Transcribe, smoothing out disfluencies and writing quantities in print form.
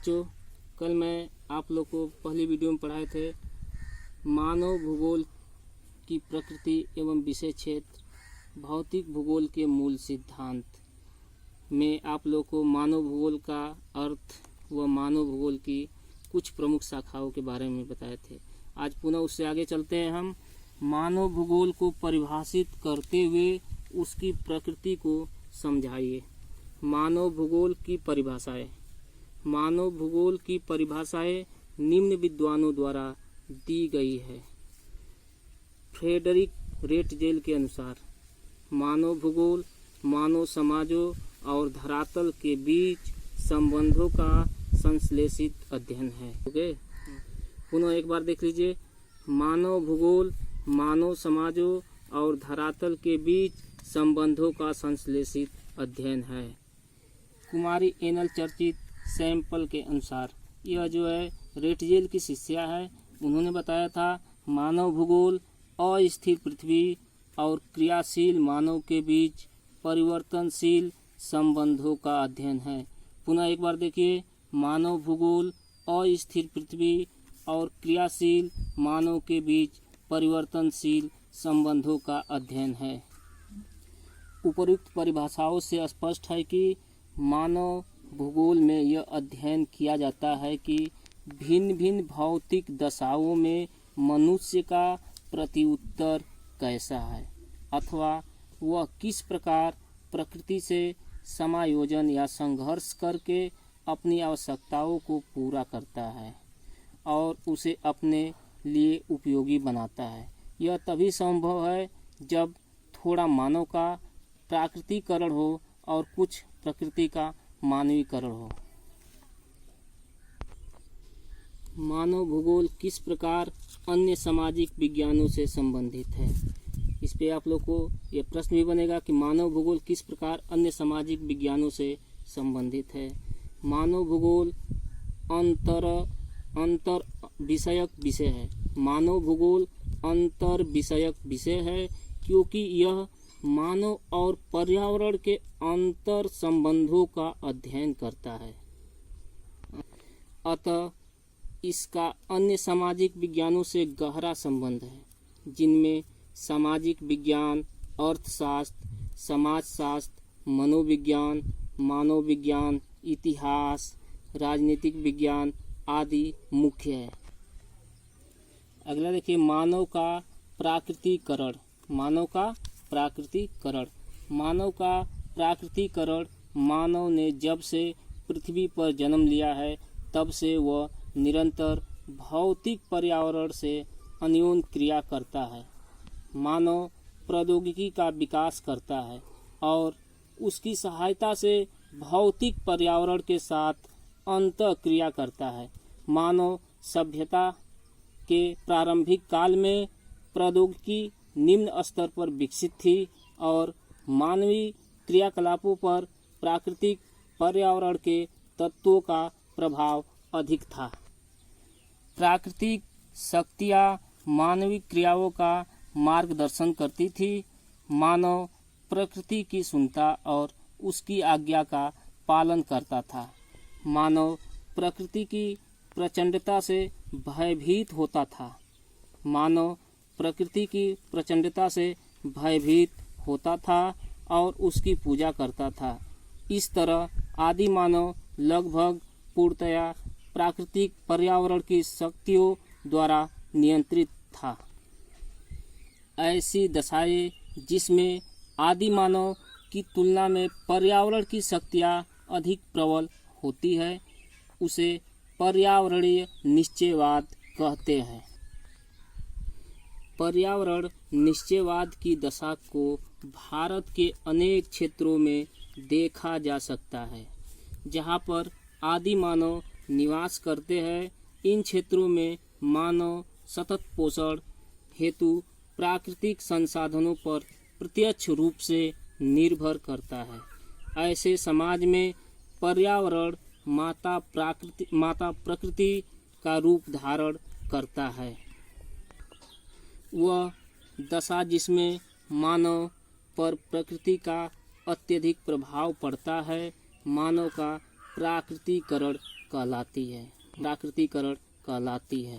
बच्चों, कल मैं आप लोग को पहली वीडियो में पढ़ाए थे मानव भूगोल की प्रकृति एवं विषय क्षेत्र भौतिक भूगोल के मूल सिद्धांत में आप लोग को मानव भूगोल का अर्थ व मानव भूगोल की कुछ प्रमुख शाखाओं के बारे में बताए थे। आज पुनः उससे आगे चलते हैं। हम मानव भूगोल को परिभाषित करते हुए उसकी प्रकृति को समझाइए। मानव भूगोल की परिभाषाएं। मानव भूगोल की परिभाषाएं निम्न विद्वानों द्वारा दी गई है। फ्रेडरिक रेटजेल के अनुसार मानव भूगोल मानव समाजों और धरातल के बीच संबंधों का संश्लेषित अध्ययन है। ओके, पुनः एक बार देख लीजिए। मानव भूगोल मानव समाजों और धरातल के बीच संबंधों का संश्लेषित अध्ययन है। कुमारी एनल चर्चित सैंपल के अनुसार, यह जो है रेटजेल की शिष्या है, उन्होंने बताया था मानव भूगोल अस्थिर पृथ्वी और क्रियाशील मानव के बीच परिवर्तनशील संबंधों का अध्ययन है। पुनः एक बार देखिए, मानव भूगोल अस्थिर पृथ्वी और क्रियाशील मानव के बीच परिवर्तनशील संबंधों का अध्ययन है। उपयुक्त परिभाषाओं से स्पष्ट है कि मानव भूगोल में यह अध्ययन किया जाता है कि भिन्न भिन्न भौतिक दशाओं में मनुष्य का प्रत्युत्तर कैसा है, अथवा वह किस प्रकार प्रकृति से समायोजन या संघर्ष करके अपनी आवश्यकताओं को पूरा करता है और उसे अपने लिए उपयोगी बनाता है। यह तभी संभव है जब थोड़ा मानव का प्राकृतिकरण हो और कुछ प्रकृति का मानवीकरण हो। मानव भूगोल किस प्रकार अन्य सामाजिक विज्ञानों से संबंधित है? इस पे आप लोग को यह प्रश्न भी बनेगा कि मानव भूगोल किस प्रकार अन्य सामाजिक विज्ञानों से संबंधित है। मानव भूगोल अंतर विषयक विषय है। मानव भूगोल अंतर विषयक विषय है क्योंकि यह मानव और पर्यावरण के अंतर संबंधों का अध्ययन करता है। अतः इसका अन्य सामाजिक विज्ञानों से गहरा संबंध है, जिनमें सामाजिक विज्ञान, अर्थशास्त्र, समाजशास्त्र, मनोविज्ञान, मानव विज्ञान, इतिहास, राजनीतिक विज्ञान आदि मुख्य है। अगला देखिए, मानव का प्राकृतिकरण। मानव का प्राकृतिकरण। मानव का प्राकृतिकरण मानव ने जब से पृथ्वी पर जन्म लिया है तब से वह निरंतर भौतिक पर्यावरण से अन्योन्य क्रिया करता है। मानव प्रौद्योगिकी का विकास करता है और उसकी सहायता से भौतिक पर्यावरण के साथ अंतः क्रिया करता है। मानव सभ्यता के प्रारंभिक काल में प्रौद्योगिकी निम्न स्तर पर विकसित थी और मानवीय क्रियाकलापों पर प्राकृतिक पर्यावरण के तत्वों का प्रभाव अधिक था। प्राकृतिक शक्तियाँ मानवीय क्रियाओं का मार्गदर्शन करती थी। मानव प्रकृति की सुनता और उसकी आज्ञा का पालन करता था। मानव प्रकृति की प्रचंडता से भयभीत होता था। मानव प्रकृति की प्रचंडता से भयभीत होता था और उसकी पूजा करता था। इस तरह आदि मानव लगभग पूर्णतया प्राकृतिक पर्यावरण की शक्तियों द्वारा नियंत्रित था। ऐसी दशाएं जिसमें आदि मानव की तुलना में पर्यावरण की शक्तियाँ अधिक प्रबल होती है, उसे पर्यावरणीय निश्चयवाद कहते हैं। पर्यावरण निश्चयवाद की दशा को भारत के अनेक क्षेत्रों में देखा जा सकता है जहाँ पर आदि मानव निवास करते हैं। इन क्षेत्रों में मानव सतत पोषण हेतु प्राकृतिक संसाधनों पर प्रत्यक्ष रूप से निर्भर करता है। ऐसे समाज में पर्यावरण माता प्रकृति का रूप धारण करता है। वह दशा जिसमें मानव पर प्रकृति का अत्यधिक प्रभाव पड़ता है, मानव का प्राकृतिकरण कहलाती है, प्राकृतिकरण कहलाती है।